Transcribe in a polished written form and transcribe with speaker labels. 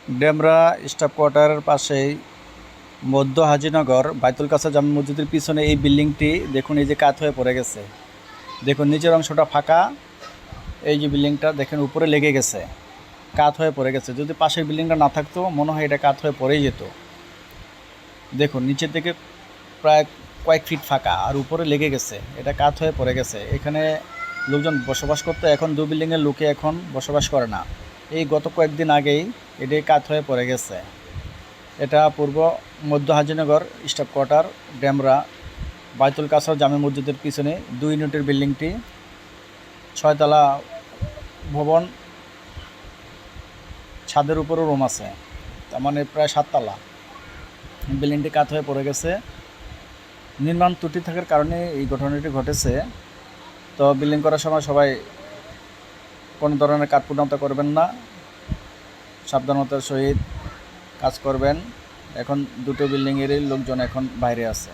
Speaker 1: Demra staff কোয়ার্টারের পাশেই মধ্য হাজিনগর বাইতুল কাসা জামে মসজিদের পিছনে এই বিল্ডিংটি দেখুন, এই যে কাত হয়ে পড়ে গেছে। দেখুন নিচের অংশটা ফাঁকা, এই যে বিল্ডিংটা দেখেন উপরে লেগে গেছে, কাত হয়ে পড়ে গেছে। যদি পাশের বিল্ডিংটা না থাকতো মনে হয় এটা কাত হয়ে পড়েই যেত। দেখুন নিচের দিকে প্রায় কয়েক ফিট ফাঁকা আর উপরে লেগে গেছে, এটা কাত হয়ে পড়ে গেছে। এখানে লোকজন বসবাস করতো, এখন দু বিল্ডিংয়ের লোকে এখন বসবাস করে না। এই গত কয়েকদিন আগেই এটাই কাত হয়ে পড়ে গেছে। এটা পূর্ব মধ্য হাজিনগর স্টাফ কোয়ার্টার ডেমরা বাইতুল কাসর জামে মসজিদের পিছনে 2 ইউনিটের বিল্ডিংটি, 6 তলা ভবন, ছাদের উপরও রুম আছে, তার মানে প্রায় 7 তলা। বিল্ডিংটি কাত হয়ে পড়ে গেছে। নির্মাণ ত্রুটি থাকার কারণে এই ঘটনাটি ঘটেছে। তো বিল্ডিং করার সময় সবাই কোনো ধরনের কাঠপুটনতা করবেন না, সাবধানতার সহিত কাজ করবেন। এখন দুটো বিল্ডিংয়েরই লোকজন এখন বাইরে আছে।